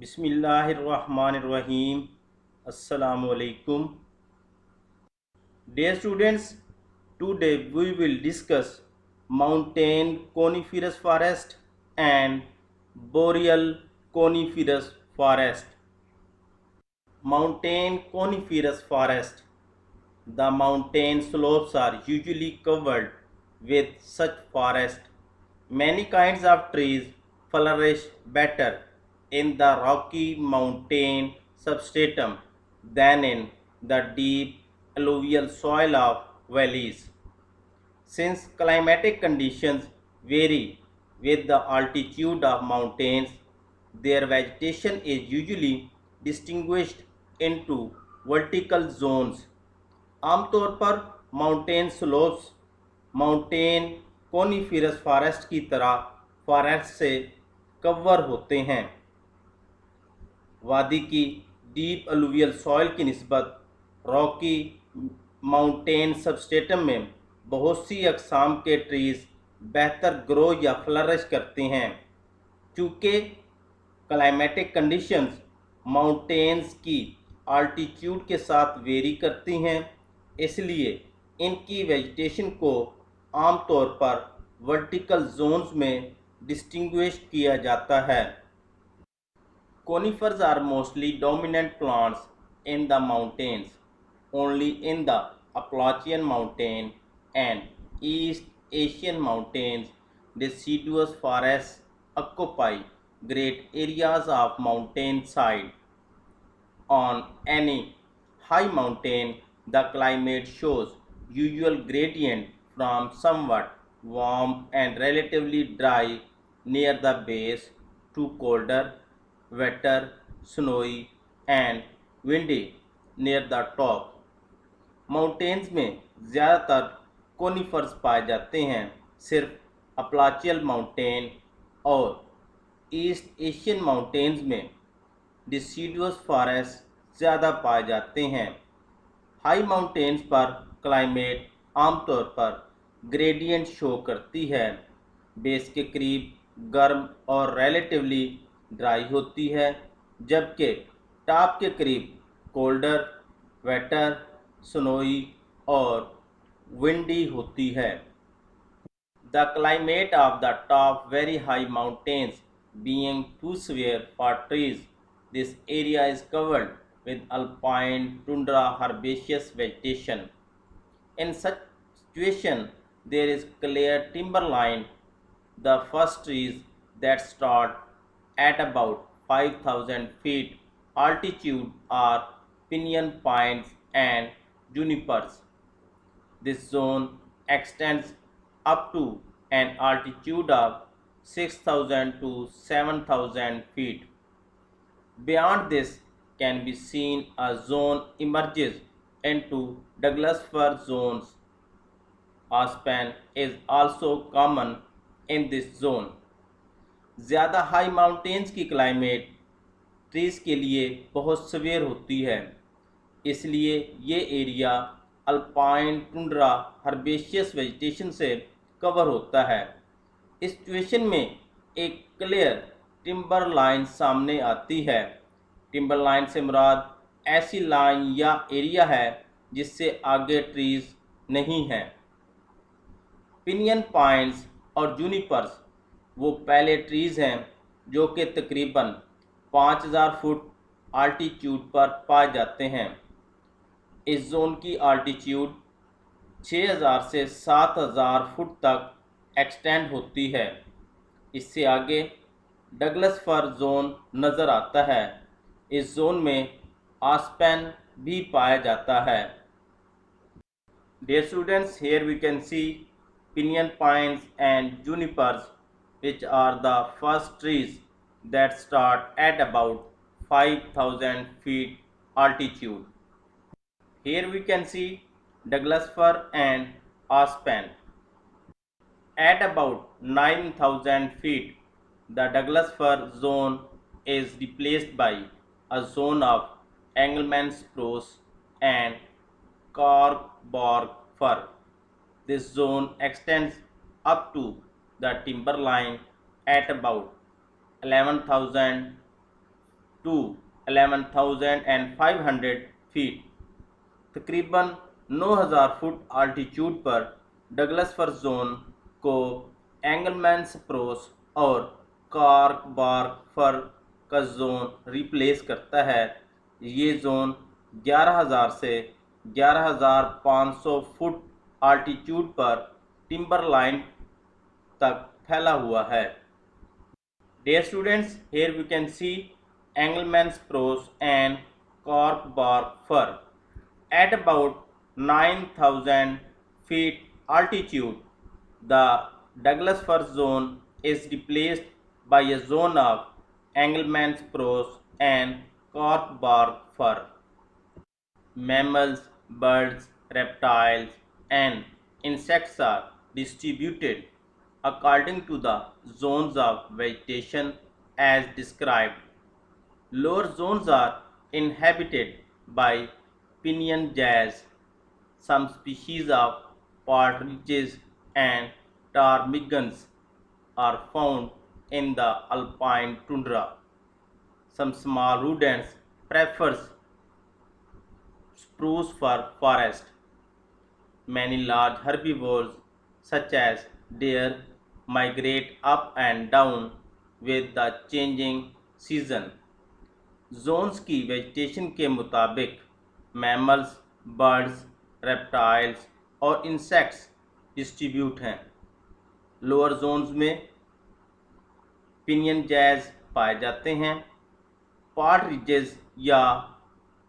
बिस्मिल्लाहिर्रहमानिर्रहीम। अस्सलामुअलैकुम। Dear students, today we will discuss mountain coniferous forest and boreal coniferous forest. Mountain coniferous forest. The mountain slopes are usually covered with such forest. Many kinds of trees flourish better in the rocky mountain substratum than in the deep alluvial soil of valleys. Since climatic conditions vary with the altitude of mountains, their vegetation is usually distinguished into vertical zones. आमतौर पर mountain slopes mountain coniferous forest की तरह forest से cover होते हैं। वादी की deep alluvial soil की निस्बत रॉकी माउंटेन सबस्ट्रेटम में बहुत सी अकसाम के ट्रीज़ बेहतर ग्रो या फ्लरिश करते हैं। चूँकि क्लाइमेटिक कंडीशंस माउंटेन्स की आल्टीट्यूड के साथ वेरी करती हैं, इसलिए इनकी वेजिटेशन को आमतौर पर वर्टिकल जोन्स में डिस्टिंग्विश किया जाता है। Conifers are mostly dominant plants in the mountains. Only in the Appalachian Mountain and East Asian mountains deciduous forests occupy great areas of mountainside. On any high mountain, the climate shows usual gradient from somewhat warm and relatively dry near the base to colder, wetter, snowy and windy near the top. Mountains में ज़्यादातर conifers पाए जाते हैं। सिर्फ अपलाचियल mountain और east Asian mountains में डिसीडुअस forest ज़्यादा पाए जाते हैं। हाई माउंटेन्स पर क्लाइमेट आमतौर पर ग्रेडियंट शो करती है। बेस के करीब गर्म और रिलेटिवली ड्राई होती है, जबकि टॉप के करीब कोल्डर, वेटर, स्नोई और विंडी होती है। The climate of the top very high mountains being too severe for trees, this area is covered with alpine tundra herbaceous vegetation. In such situation, there is clear timberline. The first trees that start at about 5,000 feet altitude are pinyon pines and junipers. This zone extends up to an altitude of 6,000 to 7,000 feet. Beyond this can be seen a zone emerges into Douglas fir zones. Aspen is also common in this zone. ज़्यादा high mountains की climate trees के लिए बहुत सवेर होती है, इसलिए ये area alpine tundra herbaceous vegetation से कवर होता है। इस सिचुएशन में एक क्लियर टिम्बर लाइन सामने आती है। टिम्बर लाइन से मुराद ऐसी लाइन या एरिया है जिससे आगे ट्रीज़ नहीं हैं। पिनियन पाइन्स और जूनिपर्स वो पहले ट्रीज़ हैं जो कि तकरीबन 5,000 फुट आल्टीट्यूड पर पाए जाते हैं। इस जोन की आल्टीट्यूड 6,000 से 7,000 फुट तक एक्सटेंड होती है। इससे आगे डगलस फर जोन नज़र आता है। इस जोन में आस्पेन भी पाया जाता है। Dear students, here we can see pinyon pines and junipers, which are the first trees that start at about 5,000 feet altitude. Here we can see Douglas fir and aspen. At about 9,000 feet, the Douglas fir zone is replaced by a zone of Engelmann spruce and Karlsborg fir. This zone extends up to the timberline at about 11,000 to 11,500 feet. तकरीबन 9,000 foot altitude पर Douglas फर zone को Engelmann spruce और कॉर्कबार्ग फर का zone replace करता है। ये zone 11,000 से 11,500 foot altitude पर टिम्बरलाइन तक फैला हुआ है। Dear students, here we can see Engelmann spruce and corkbark fir. At about 9,000 feet altitude, the Douglas fir zone is replaced by a zone of Engelmann spruce and corkbark fir. Mammals, birds, reptiles, and insects are distributed according to the zones of vegetation as described. Lower zones are inhabited by pinyon jays. Some species of partridges and ptarmigans are found in the alpine tundra. Some small rodents prefers spruce fir forest. Many large herbivores such as deer migrate up and down with the changing season. Zones की vegetation के मुताबिक mammals, birds, reptiles और insects distribute हैं। Lower zones में pinyon jays पाए जाते हैं। पार्टरिजेस या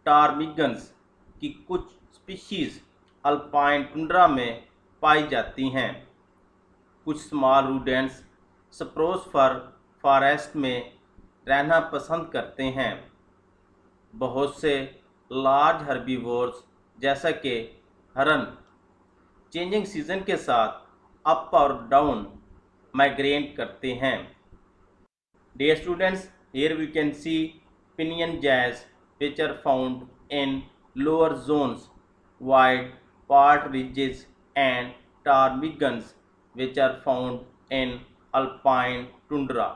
टारमिगन्स की कुछ स्पीशीज़ अल्पाइन टुंड्रा में पाई जाती हैं। कुछ स्मॉल रूडेंट्स स्प्रूस फर फॉरेस्ट में रहना पसंद करते हैं। बहुत से लार्ज हर्बीवोर्स जैसा कि हरन चेंजिंग सीजन के साथ अप और डाउन माइग्रेट करते हैं। Dear students, here we can see pinyon jays which are found in lower zones, while partridges and ptarmigans which are found in alpine tundra.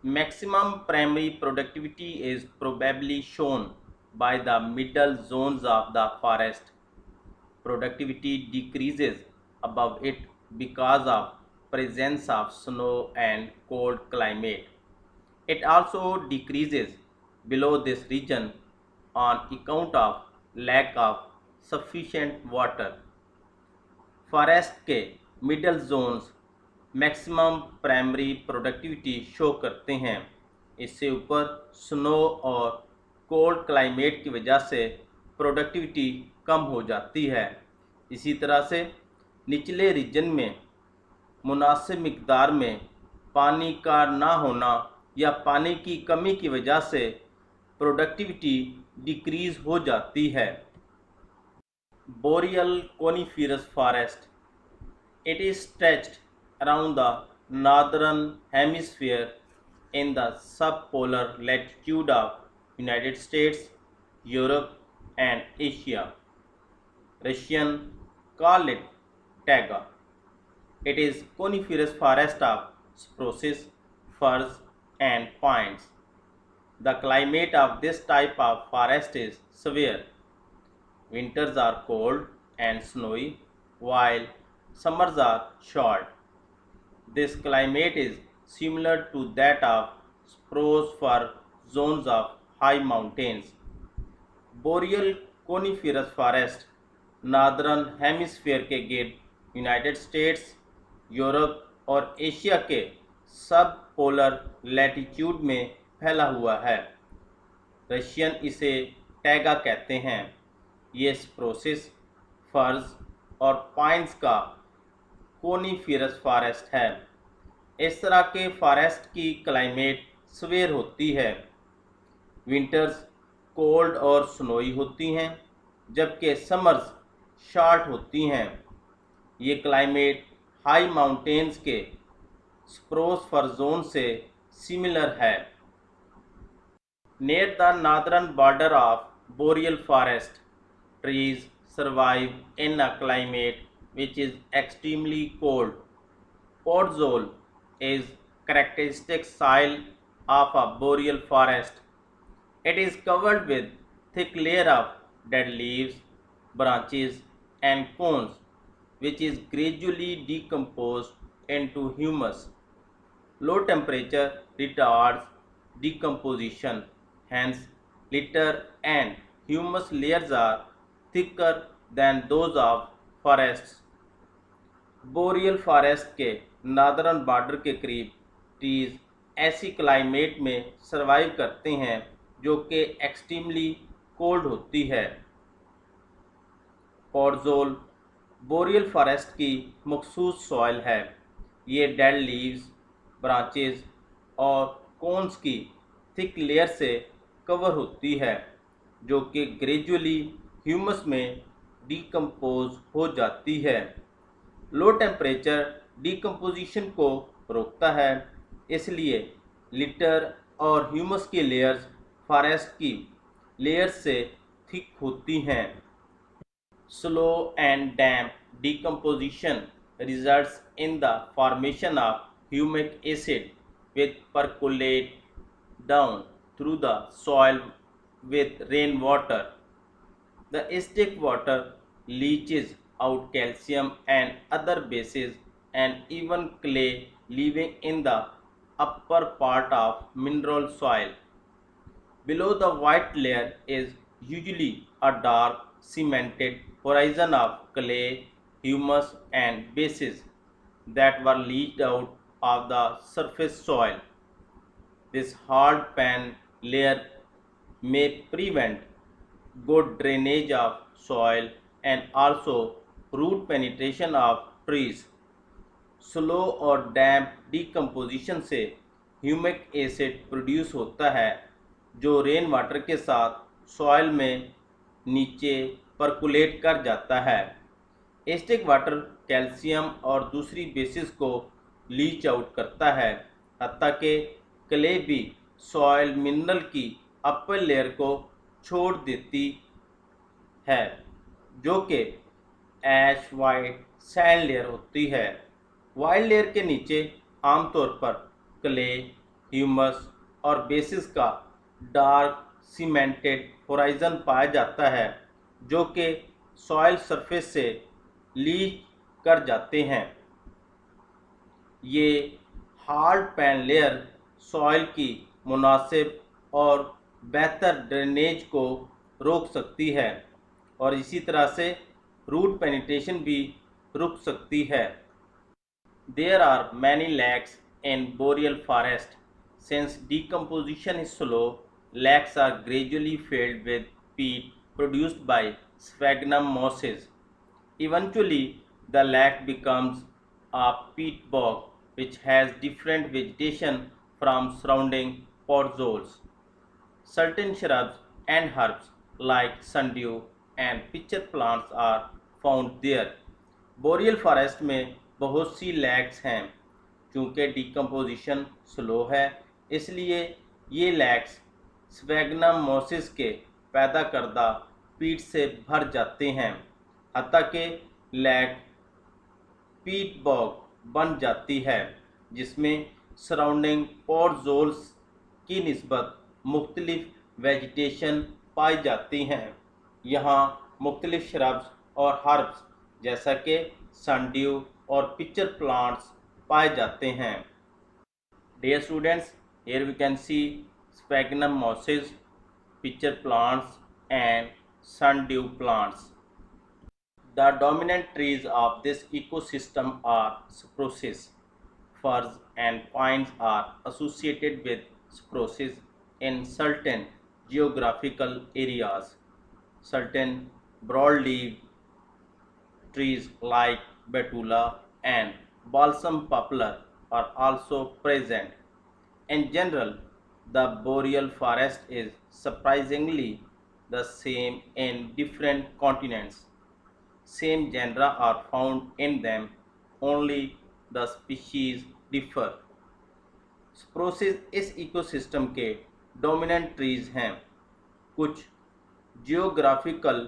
Maximum primary productivity is probably shown by the middle zones of the forest. Productivity decreases above it because of presence of snow and cold climate. It also decreases below this region on account of lack of sufficient water. Forest के middle zones maximum primary productivity show करते हैं। इससे ऊपर snow और cold climate की वजह से productivity कम हो जाती है। इसी तरह से निचले रीजन में मुनासिब मिकदार में पानी का ना होना या पानी की कमी की वजह से प्रोडक्टिविटी डिक्रीज़ हो जाती है। Boreal coniferous forest. It is stretched around the northern hemisphere in the subpolar latitude of United States, Europe, and Asia. Russian call it taiga. It is coniferous forest of spruces, firs, and pines. The climate of this type of forest is severe. Winters are cold and snowy, while summers are short. This climate is similar to that of spruce fir zones of high mountains. Boreal coniferous forest northern hemisphere के गिर्द United states, Europe और Asia के सब polar latitude में फैला हुआ है। Russian इसे टैगा कहते हैं। ये स्प्रोसिस, फर्ज और पाइन्स का कोनीफेरस फॉरेस्ट है। इस तरह के फॉरेस्ट की क्लाइमेट सवेर होती है। विंटर्स कोल्ड और स्नोई होती हैं, जबकि समर्स शॉर्ट होती हैं। ये क्लाइमेट हाई माउंटेन्स के स्प्रूस फर जोन से सिमिलर है। Near the northern border of boreal forest, trees survive in a climate which is extremely cold. Podzol is characteristic soil of a boreal forest. It is covered with thick layer of dead leaves, branches and cones which is gradually decomposed into humus. Low temperature retards decomposition, hence litter and humus layers are thicker than those of forests. Boreal forest के northern border के करीब trees ऐसी climate में survive करते हैं जो कि extremely cold होती है। पोडज़ोल बोरियल फॉरेस्ट की मखसूस सॉइल है। ये डेड लीव्स, ब्रांचेज और कोन्स की थिक लेयर से कवर होती है जो कि ग्रेजुअली ह्यूमस में डिकम्पोज हो जाती है। लो टेम्परेचर डिकम्पोजिशन को रोकता है, इसलिए लिटर और ह्यूमस की लेयर्स फॉरेस्ट की लेयर्स से थिक होती हैं। Slow and damp decomposition results in the formation of humic acid which percolate down through the soil with rainwater. The acidic water leaches out calcium and other bases and even clay, leaving in the upper part of mineral soil. Below the white layer is usually a dark cemented horizon of clay, humus and bases that were leached out of the surface soil. This hard pan layer may prevent good drainage of soil and also root penetration of trees. Slow और डैम्प decomposition से humic acid produce होता है जो rain water के साथ soil में नीचे percolate कर जाता है। एसिडिक वाटर कैल्शियम और दूसरी बेसिस को लीच आउट करता है, हत्ता कि क्ले भी सॉइल मिनरल की अपर लेयर को छोड़ देती है जो कि ऐश वाइट सैंड लेयर होती है। वाइल्ड लेयर के नीचे आमतौर पर क्ले, ह्यूमस और बेसिस का डार्क सीमेंटेड होराइजन पाया जाता है जो कि सॉइल सरफेस से लीच कर जाते हैं। ये हार्ड पैन लेयर सॉइल की मुनासिब और बेहतर ड्रेनेज को रोक सकती है और इसी तरह से रूट पेनिट्रेशन भी रुक सकती है। There are many lakes in boreal forest. Since decomposition is slow, lakes are gradually filled with peat produced by sphagnum mosses. Eventually, the lake becomes a peat bog which has different vegetation from surrounding podzoles. Certain shrubs and herbs like sundew and pitcher plants are found there. Boreal forest में बहुत सी लैक्स हैं। चूँकि decomposition slow है, इसलिए ये lakhs sphagnum मोसिस के पैदा करदा पीट से भर जाते हैं, हत्ता कि लैक पीट बॉग बन जाती है जिसमें सराउंडिंग पोडज़ोल्स की निस्बत मुख्तलिफ वेजिटेशन पाई जाती हैं। यहाँ मुख्तलिफ श्रब्स और हर्ब्स जैसा कि सनड्यू और पिक्चर प्लांट्स पाए जाते हैं। Dear students, here we can see sphagnum mosses, pitcher plants and sundew plants. The dominant trees of this ecosystem are spruces. Firs and pines are associated with spruces in certain geographical areas. Certain broadleaf trees like betula and balsam poplar are also present. In general, the boreal forest is surprisingly the same in different continents. Same genera are found in them, only the species differ. स्प्रोसेस इस ecosystem के dominant trees हैं। कुछ geographical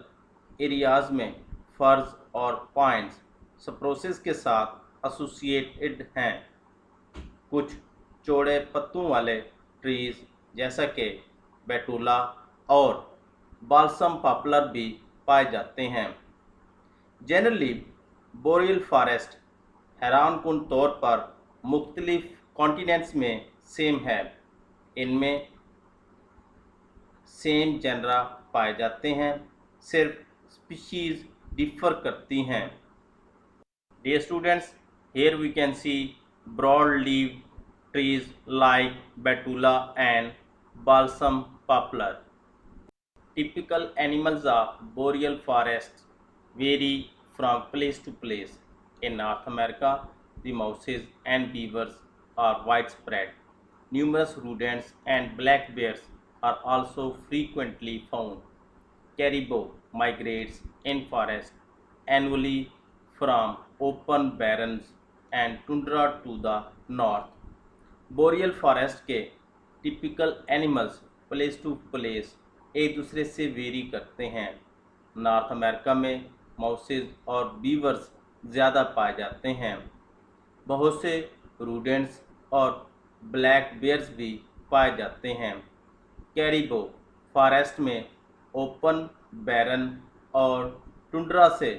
areas में फर्ज और pines स्प्रोसेस के साथ associated हैं। कुछ चौड़े पत्तों वाले ट्रीज जैसा कि बेटुला और बाल्सम पॉपुलर भी पाए जाते हैं। जनरली बोरियल फॉरेस्ट हैरानकुन तौर पर मुख्तलिफ कॉन्टिनेंट्स में सेम है। इनमें सेम जनरा पाए जाते हैं, सिर्फ स्पीशीज डिफर करती हैं। Dear students, here we can see broad-leaved trees like betula and balsam poplar. Typical animals of boreal forests vary from place to place. In North America, the mouses and beavers are widespread. Numerous rodents and black bears are also frequently found. Caribou migrates in forest annually from open barrens and tundra to the north. Boreal forest के typical animals place to place एक दूसरे से very करते हैं। North America में माउसेज और beavers ज़्यादा पाए जाते हैं। बहुत से रूडेंट्स और ब्लैक बेयर्स भी पाए जाते हैं। कैरिबो फॉरेस्ट में ओपन बैरन और टुंड्रा से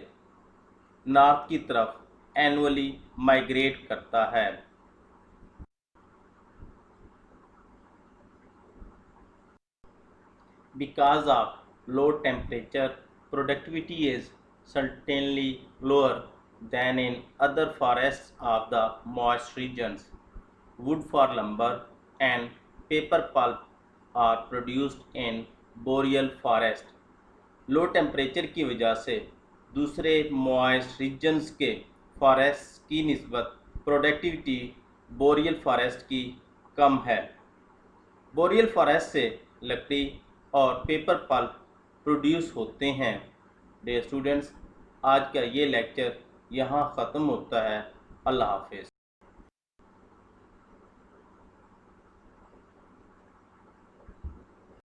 नॉर्थ की तरफ एनुअली माइग्रेट करता है। Because of low temperature, productivity is certainly lower than in other forests of the moist regions. Wood for lumber and paper pulp are produced in boreal forest. Low temperature की वजह से दूसरे moist regions के forest की निस्बत productivity boreal forest की कम है। Boreal forest से लकड़ी और पेपर पल्प प्रोड्यूस होते हैं। डियर स्टूडेंट्स, आज का ये लेक्चर यहाँ ख़त्म होता है। अल्लाह हाफिज़।